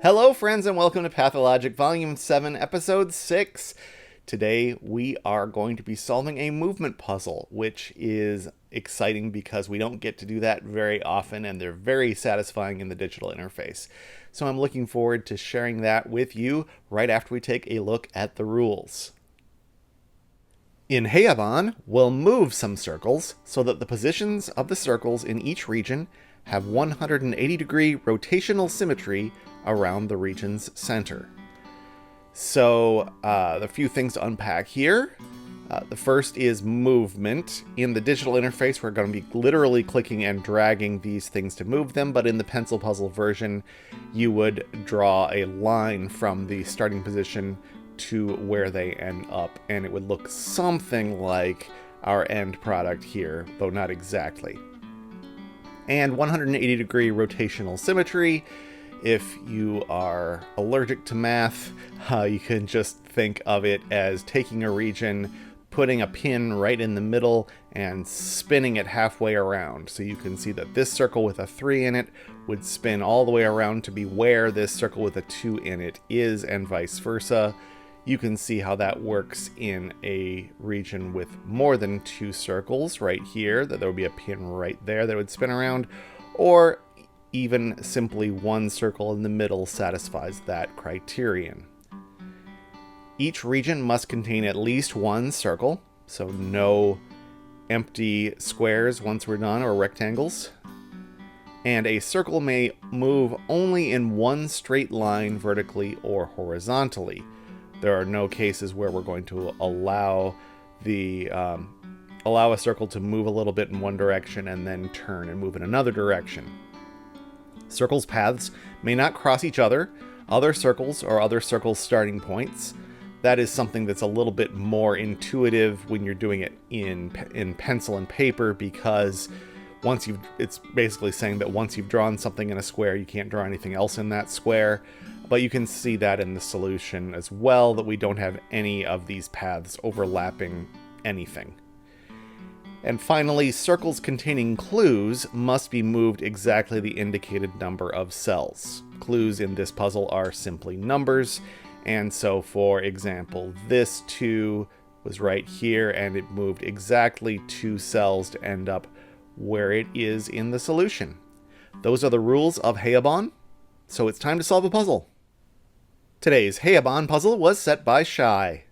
Hello, friends, and welcome to Pathologic Volume 7, Episode 6. Today, we are going to be solving a movement puzzle, which is exciting because we don't get to do that very often, and they're very satisfying in the digital interface. So I'm looking forward to sharing that with you right after we take a look at the rules. In Heyabon, we'll move some circles so that the positions of the circles in each region have 180-degree rotational symmetry around the region's center. So, a few things to unpack here. The first is movement. In the digital interface, we're going to be literally clicking and dragging these things to move them, but in the pencil puzzle version, you would draw a line from the starting position to where they end up, and it would look something like our end product here, though not exactly. And 180-degree rotational symmetry. If you are allergic to math, you can just think of it as taking a region, putting a pin right in the middle, and spinning it halfway around. So you can see that this circle with a 3 in it would spin all the way around to be where this circle with a 2 in it is, and vice versa. You can see how that works in a region with more than 2 circles right here, that there would be a pin right there that would spin around, or even simply one circle in the middle satisfies that criterion. Each region must contain at least one circle, so no empty squares once we're done, or rectangles. And a circle may move only in one straight line vertically or horizontally. There are no cases where we're going to allow a circle to move a little bit in one direction and then turn and move in another direction. Circles' paths may not cross each other, other circles, or other circles' starting points. That is something that's a little bit more intuitive when you're doing it in pencil and paper, because it's basically saying that once you've drawn something in a square, you can't draw anything else in that square. But you can see that in the solution as well, that we don't have any of these paths overlapping anything. And finally, circles containing clues must be moved exactly the indicated number of cells. Clues in this puzzle are simply numbers, and so for example, this 2 was right here, and it moved exactly 2 cells to end up where it is in the solution. Those are the rules of Heyabon, so it's time to solve a puzzle. Today's Heyabon puzzle was set by Shye.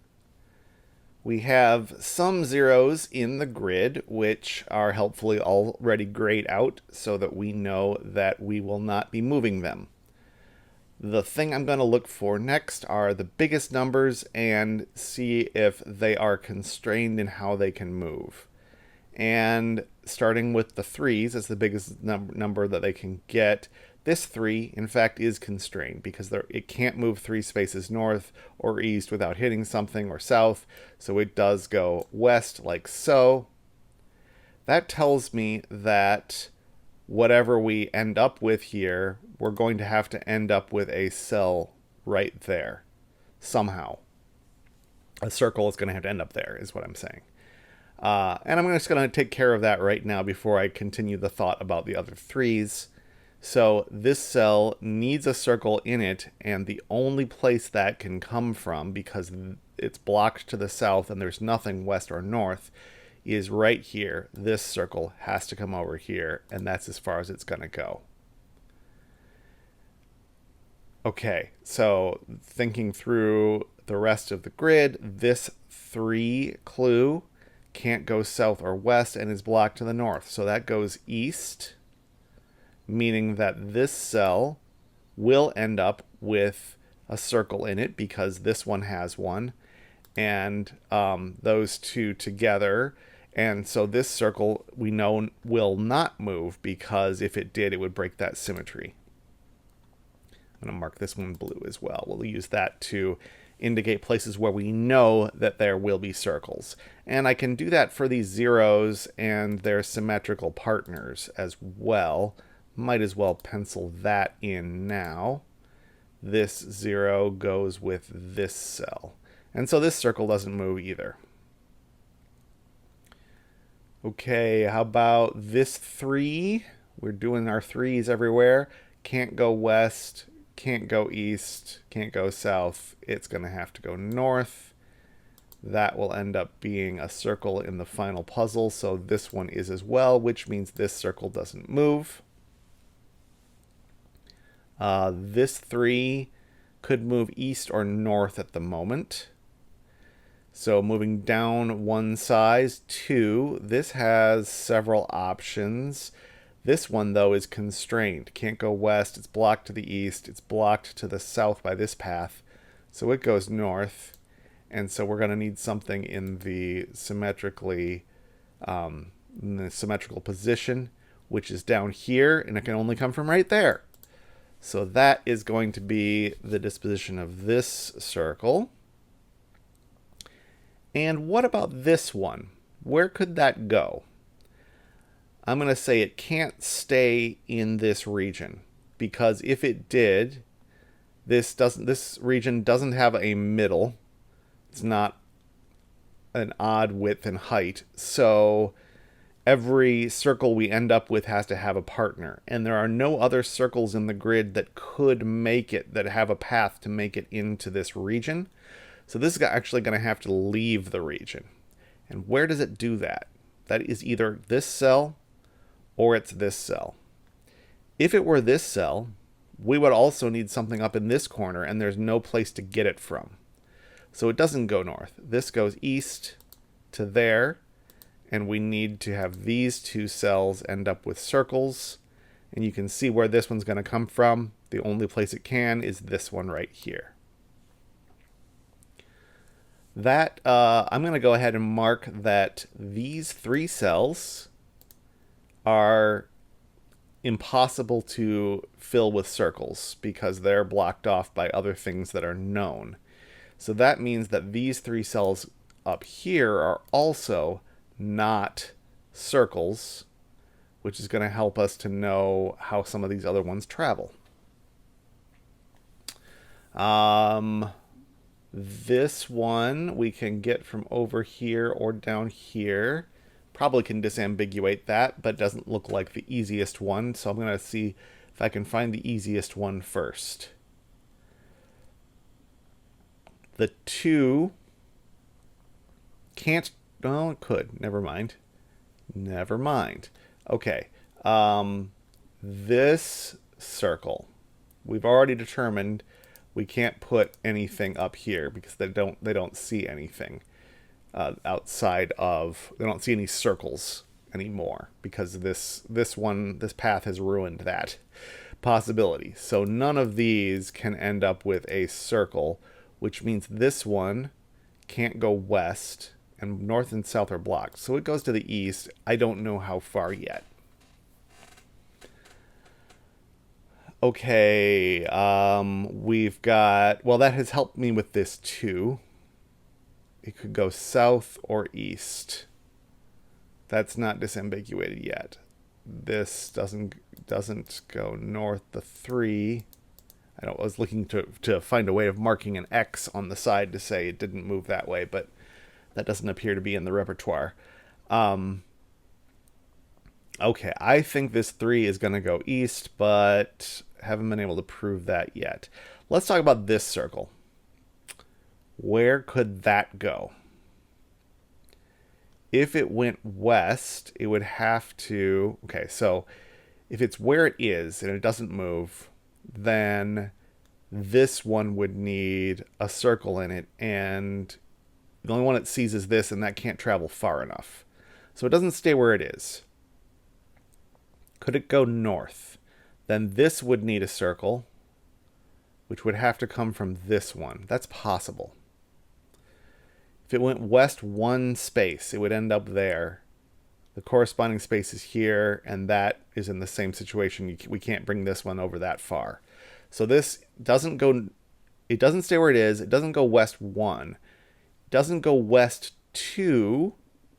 We have some zeros in the grid, which are helpfully already grayed out so that we know that we will not be moving them. The thing I'm going to look for next are the biggest numbers and see if they are constrained in how they can move. And starting with the 3s as the biggest number that they can get, this 3, in fact, is constrained because it can't move 3 spaces north or east without hitting something, or south, so it does go west like so. That tells me that whatever we end up with here, we're going to have to end up with a cell right there somehow. A circle is going to have to end up there, is what I'm saying. And I'm just going to take care of that right now before I continue the thought about the other 3s. So this cell needs a circle in it, and the only place that can come from, because it's blocked to the south and there's nothing west or north, is right here. This circle has to come over here, and that's as far as it's going to go. Okay, so thinking through the rest of the grid, this 3 clue can't go south or west and is blocked to the north. So that goes east, meaning that this cell will end up with a circle in it because this one has one, and those 2 together. And so this circle we know will not move, because if it did, it would break that symmetry. I'm going to mark this one blue as well. We'll use that to indicate places where we know that there will be circles. And I can do that for these zeros and their symmetrical partners as well. Might as well pencil that in now. This 0 goes with this cell. And so this circle doesn't move either. Okay, how about this 3? We're doing our 3s everywhere. Can't go west, can't go east, can't go south. It's going to have to go north. That will end up being a circle in the final puzzle, so this one is as well, which means this circle doesn't move. This 3 could move east or north at the moment. So moving down one size, 2. This has several options. This one, though, is constrained. Can't go west. It's blocked to the east. It's blocked to the south by this path. So it goes north. And so we're going to need something in the symmetrical position, which is down here, and it can only come from right there. So that is going to be the disposition of this circle. And what about this one? Where could that go? I'm going to say it can't stay in this region, because if it did, this region doesn't have a middle. It's not an odd width and height. So every circle we end up with has to have a partner. And there are no other circles in the grid that could make it, that have a path to make it into this region. So this is actually going to have to leave the region. And where does it do that? That is either this cell or it's this cell. If it were this cell, we would also need something up in this corner, and there's no place to get it from. So it doesn't go north. This goes east to there, and we need to have these 2 cells end up with circles. And you can see where this one's going to come from. The only place it can is this one right here. That I'm going to go ahead and mark that these 3 cells are impossible to fill with circles because they're blocked off by other things that are known. So that means that these 3 cells up here are also not circles, which is going to help us to know how some of these other ones travel. This one we can get from over here or down here. Probably can disambiguate that, but doesn't look like the easiest one. So I'm going to see if I can find the easiest one first. The 2 can't, well, it could. Never mind. Never mind. Okay. This circle, we've already determined we can't put anything up here because they don't see anything outside of, they don't see any circles anymore because this path has ruined that possibility. So none of these can end up with a circle, which means this one can't go west, and north and south are blocked. So it goes to the east. I don't know how far yet. Okay, we've got, well, that has helped me with this too. It could go south or east. That's not disambiguated yet. This doesn't go north. The 3, I was looking to find a way of marking an X on the side to say it didn't move that way, but that doesn't appear to be in the repertoire. Okay, I think this 3 is going to go east, but haven't been able to prove that yet. Let's talk about this circle. Where could that go? If it went west, it would have to... Okay, so if it's where it is and it doesn't move, then this one would need a circle in it, and the only one it sees is this, and that can't travel far enough. So it doesn't stay where it is. Could it go north? Then this would need a circle, which would have to come from this one. That's possible. If it went west one space, it would end up there. The corresponding space is here, and that is in the same situation. We can't bring this one over that far. So this doesn't go, it doesn't stay where it is. It doesn't go west 1. It doesn't go west 2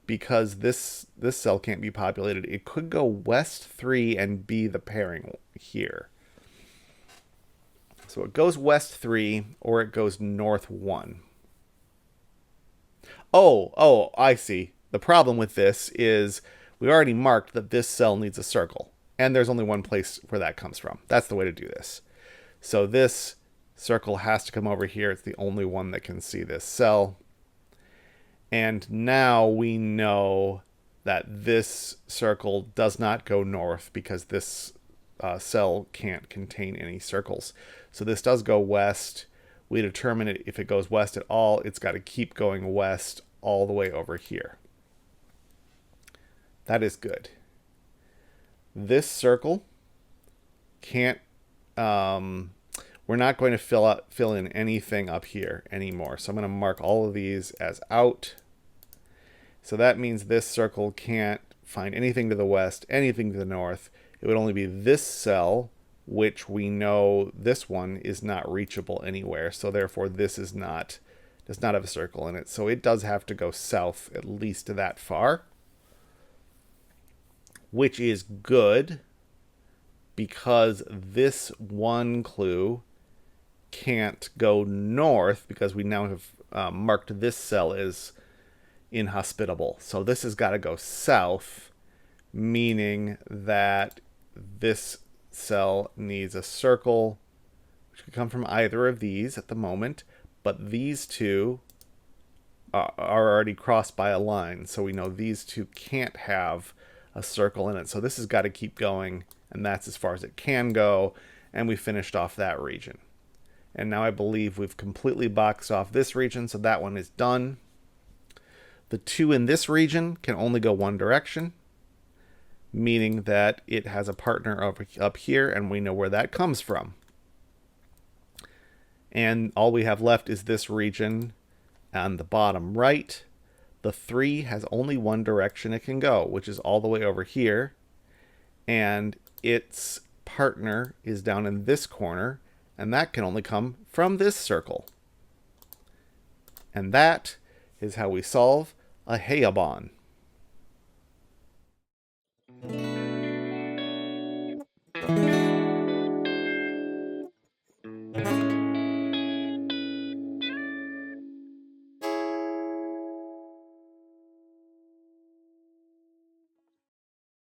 because this cell can't be populated. It could go west 3 and be the pairing here. So it goes west 3 or it goes north 1. Oh, I see. The problem with this is we already marked that this cell needs a circle, and there's only one place where that comes from. That's the way to do this. So this circle has to come over here. It's the only one that can see this cell. And now we know that this circle does not go north because this cell can't contain any circles. So this does go west. We determine it if it goes west at all, it's got to keep going west all the way over here. That is good. This circle can't, we're not going to fill in anything up here anymore. So I'm going to mark all of these as out. So that means this circle can't find anything to the west, anything to the north. It would only be this cell, which we know this one is not reachable anywhere. So therefore this does not have a circle in it. So it does have to go south at least that far, which is good because this one clue can't go north because we now have marked this cell as inhospitable. So this has got to go south, meaning that this cell needs a circle, which could come from either of these at the moment, but these two are already crossed by a line, so we know these two can't have a circle in it. So this has got to keep going, and that's as far as it can go, and we finished off that region. And now I believe we've completely boxed off this region, so that one is done. The two in this region can only go one direction, meaning that it has a partner up here, and we know where that comes from. And all we have left is this region on the bottom right. The 3 has only one direction it can go, which is all the way over here. And its partner is down in this corner, and that can only come from this circle. And that is how we solve a Heyabon.